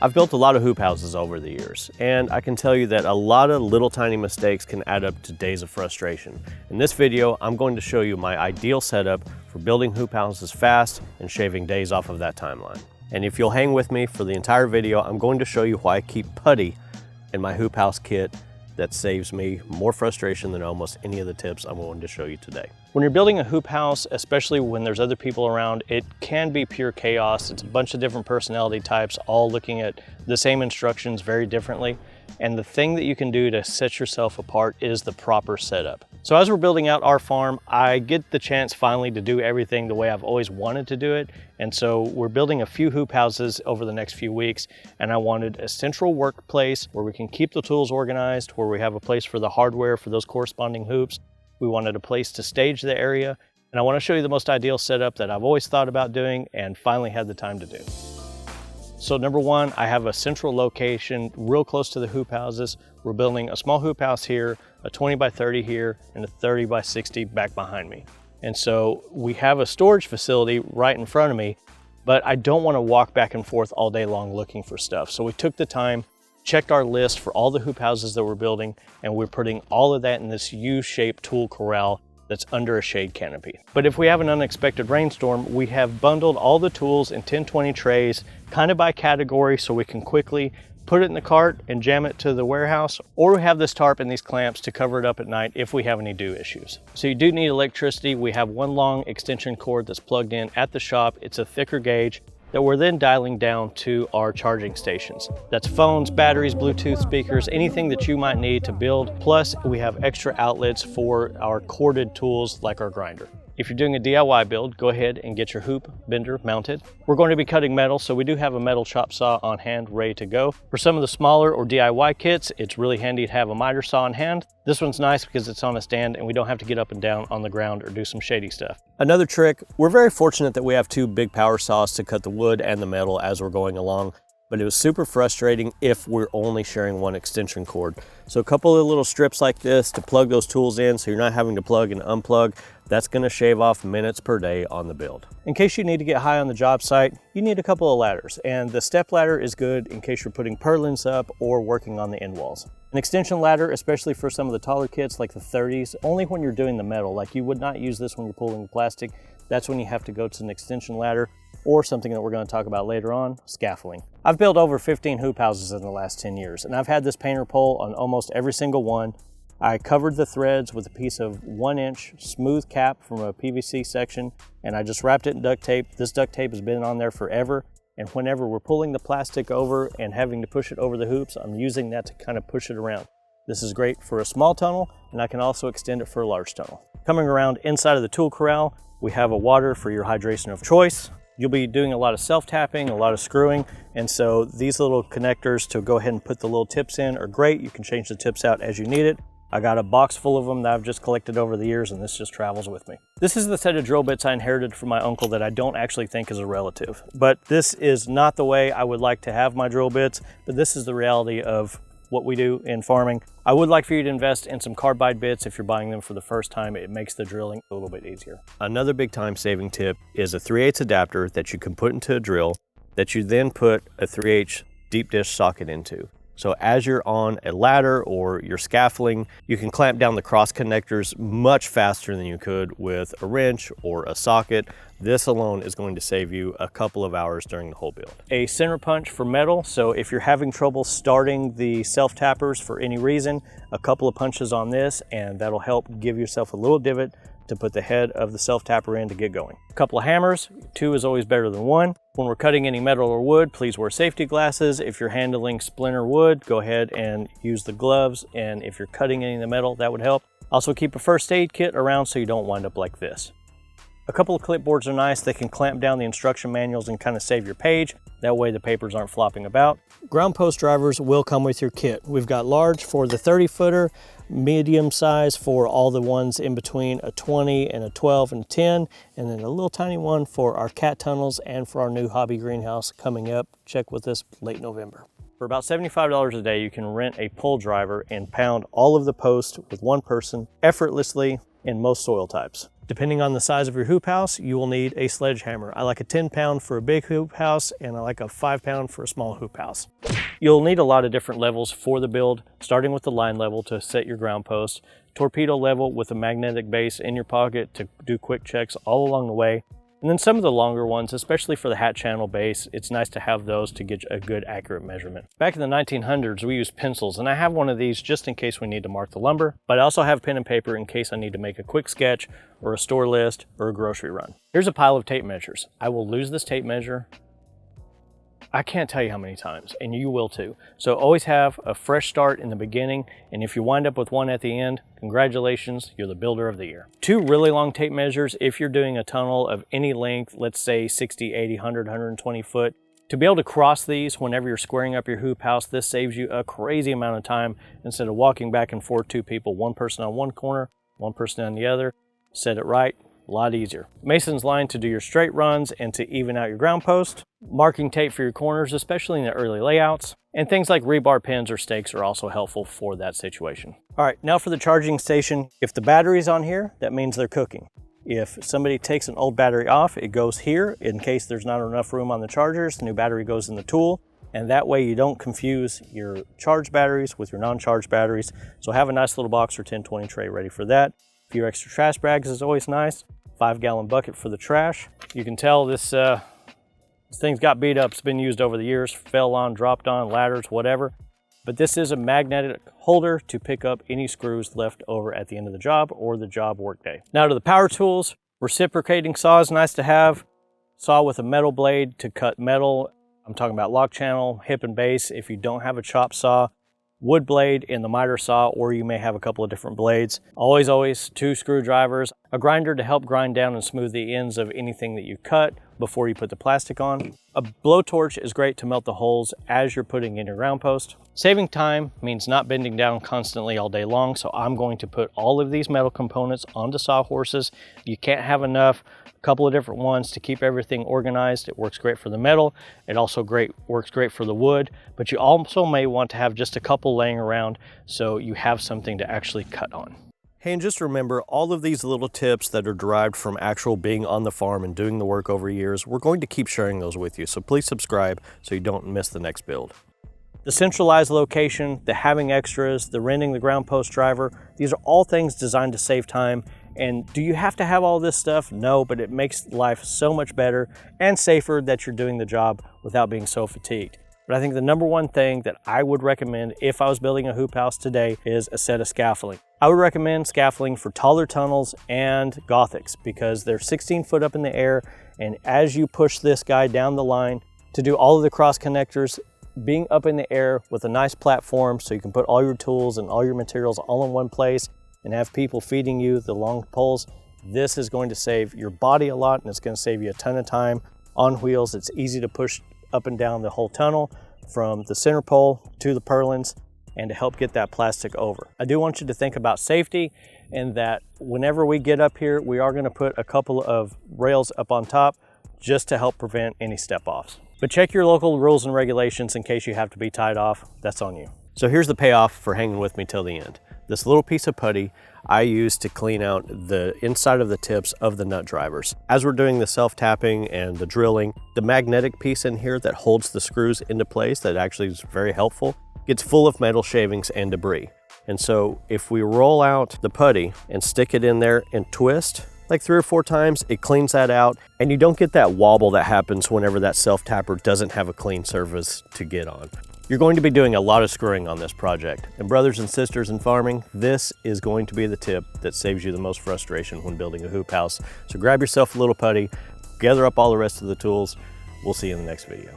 I've built a lot of hoop houses over the years, and I can tell you that a lot of little tiny mistakes can add up to days of frustration. In this video, I'm going to show you my ideal setup for building hoop houses fast and shaving days off of that timeline. And if you'll hang with me for the entire video, I'm going to show you why I keep putty in my hoop house kit that saves me more frustration than almost any of the tips I'm going to show you today. When you're building a hoop house, especially when there's other people around, it can be pure chaos. It's a bunch of different personality types, all looking at the same instructions very differently. And the thing that you can do to set yourself apart is the proper setup. So as we're building out our farm, I get the chance finally to do everything the way I've always wanted to do it. And so we're building a few hoop houses over the next few weeks. And I wanted a central workplace where we can keep the tools organized, where we have a place for the hardware for those corresponding hoops. We wanted a place to stage the area. And I want to show you the most ideal setup that I've always thought about doing and finally had the time to do. So number one, I have a central location real close to the hoop houses. We're building a small hoop house here, a 20 by 30 here, and a 30 by 60 back behind me. And so we have a storage facility right in front of me, but I don't want to walk back and forth all day long looking for stuff. So we took the time, checked our list for all the hoop houses that we're building, and we're putting all of that in this U-shaped tool corral that's under a shade canopy. But if we have an unexpected rainstorm, we have bundled all the tools in 10-20 trays, kind of by category, so we can quickly put it in the cart and jam it to the warehouse, or we have this tarp and these clamps to cover it up at night if we have any dew issues. So you do need electricity. We have one long extension cord that's plugged in at the shop. It's a thicker gauge that we're then dialing down to our charging stations. That's phones, batteries, Bluetooth speakers, anything that you might need to build. Plus, we have extra outlets for our corded tools like our grinder. If you're doing a DIY build, go ahead and get your hoop bender mounted. We're going to be cutting metal, so we do have a metal chop saw on hand ready to go. For some of the smaller or DIY kits, it's really handy to have a miter saw on hand. This one's nice because it's on a stand and we don't have to get up and down on the ground or do some shady stuff. Another trick, we're very fortunate that we have two big power saws to cut the wood and the metal as we're going along, but it was super frustrating if we're only sharing one extension cord. So a couple of little strips like this to plug those tools in so you're not having to plug and unplug. That's gonna shave off minutes per day on the build. In case you need to get high on the job site, you need a couple of ladders, and the step ladder is good in case you're putting purlins up or working on the end walls. An extension ladder, especially for some of the taller kits like the 30s, only when you're doing the metal. Like you would not use this when you're pulling the plastic. That's when you have to go to an extension ladder, or something that we're going to talk about later on, scaffolding. I've built over 15 hoop houses in the last 10 years, and I've had this painter pole on almost every single one. I covered the threads with a piece of 1-inch smooth cap from a PVC section, and I just wrapped it in duct tape. This duct tape has been on there forever, and whenever we're pulling the plastic over and having to push it over the hoops, I'm using that to kind of push it around. This is great for a small tunnel, and I can also extend it for a large tunnel. Coming around inside of the tool corral, we have a water for your hydration of choice. You'll be doing a lot of self-tapping, a lot of screwing, and so these little connectors to go ahead and put the little tips in are great. You can change the tips out as you need it. I got a box full of them that I've just collected over the years, and this just travels with me. This is the set of drill bits I inherited from my uncle that I don't actually think is a relative. But this is not the way I would like to have my drill bits, but this is the reality of what we do in farming. I would like for you to invest in some carbide bits if you're buying them for the first time. It makes the drilling a little bit easier. Another big time saving tip is a 3/8 adapter that you can put into a drill that you then put a 3/8 deep dish socket into. So as you're on a ladder or you're scaffolding, you can clamp down the cross connectors much faster than you could with a wrench or a socket. This alone is going to save you a couple of hours during the whole build. A center punch for metal, so if you're having trouble starting the self-tappers for any reason, a couple of punches on this and that'll help give yourself a little divot to put the head of the self-tapper in to get going. A couple of hammers, 2 is always better than 1. When we're cutting any metal or wood, please wear safety glasses. If you're handling splinter wood, go ahead and use the gloves. And if you're cutting any of the metal, that would help. Also keep a first aid kit around so you don't wind up like this. A couple of clipboards are nice. They can clamp down the instruction manuals and kind of save your page. That way the papers aren't flopping about. Ground post drivers will come with your kit. We've got large for the 30-footer, medium size for all the ones in between a 20 and a 12 and 10, and then a little tiny one for our cat tunnels and for our new hobby greenhouse coming up. Check with us late November. For about $75 a day, you can rent a pull driver and pound all of the posts with one person effortlessly in most soil types. Depending on the size of your hoop house, you will need a sledgehammer. I like a 10-pound for a big hoop house, and I like a 5-pound for a small hoop house. You'll need a lot of different levels for the build, starting with the line level to set your ground post, torpedo level with a magnetic base in your pocket to do quick checks all along the way, and then some of the longer ones, especially for the hat channel base, it's nice to have those to get a good accurate measurement. Back in the 1900s, we used pencils, and I have one of these just in case we need to mark the lumber, but I also have pen and paper in case I need to make a quick sketch or a store list or a grocery run. Here's a pile of tape measures. I will lose this tape measure, I can't tell you how many times, and you will too. So always have a fresh start in the beginning, and if you wind up with one at the end, congratulations, you're the builder of the year. 2 really long tape measures if you're doing a tunnel of any length, let's say 60, 80, 100, 120 foot. To be able to cross these whenever you're squaring up your hoop house, this saves you a crazy amount of time instead of walking back and forth, 2 people, one person on one corner, one person on the other. Set it right. A lot easier. Mason's line to do your straight runs and to even out your ground post. Marking tape for your corners, especially in the early layouts. And things like rebar pins or stakes are also helpful for that situation. All right, now for the charging station. If the battery's on here, that means they're cooking. If somebody takes an old battery off, it goes here. In case there's not enough room on the chargers, the new battery goes in the tool. And that way you don't confuse your charged batteries with your non-charged batteries. So have a nice little box or 10-20 tray ready for that. A few extra trash bags is always nice. 5-gallon bucket for the trash. You can tell this thing's got beat up. It's been used over the years, fell on, dropped on, ladders, whatever. But this is a magnetic holder to pick up any screws left over at the end of the job or the job workday. Now to the power tools. Reciprocating saw is nice to have. Saw with a metal blade to cut metal. I'm talking about lock channel, hip and base. If you don't have a chop saw, wood blade in the miter saw, or you may have a couple of different blades. Always 2 screwdrivers, a grinder to help grind down and smooth the ends of anything that you cut before you put the plastic on. A blowtorch is great to melt the holes as you're putting in your ground post. Saving time means not bending down constantly all day long, so I'm going to put all of these metal components onto Sawhorses. You can't have enough. A couple of different ones to keep everything organized. It works great for the metal. It also works great for the wood, but you also may want to have just a couple laying around so you have something to actually cut on. Hey, and just remember, all of these little tips that are derived from actual being on the farm and doing the work over years, we're going to keep sharing those with you, so please subscribe so you don't miss the next build. The centralized location, the having extras, the renting the ground post driver, these are all things designed to save time. And do you have to have all this stuff? No, but it makes life so much better and safer that you're doing the job without being so fatigued. But I think the #1 thing that I would recommend if I was building a hoop house today is a set of scaffolding. I would recommend scaffolding for taller tunnels and Gothics because they're 16 foot up in the air, and as you push this guy down the line to do all of the cross connectors, being up in the air with a nice platform so you can put all your tools and all your materials all in one place and have people feeding you the long poles, this is going to save your body a lot, and it's going to save you a ton of time on wheels. It's easy to push up and down the whole tunnel from the center pole to the purlins and to help get that plastic over. I do want you to think about safety and that whenever we get up here, we are going to put a couple of rails up on top just to help prevent any step-offs. But check your local rules and regulations in case you have to be tied off. That's on you. So here's the payoff for hanging with me till the end. This little piece of putty I use to clean out the inside of the tips of the nut drivers. As we're doing the self-tapping and the drilling, the magnetic piece in here that holds the screws into place, that actually is very helpful, gets full of metal shavings and debris. And so if we roll out the putty and stick it in there and twist, like 3 or 4 times, it cleans that out, and you don't get that wobble that happens whenever that self-tapper doesn't have a clean surface to get on. You're going to be doing a lot of screwing on this project. And brothers and sisters in farming, this is going to be the tip that saves you the most frustration when building a hoop house. So grab yourself a little putty, gather up all the rest of the tools. We'll see you in the next video.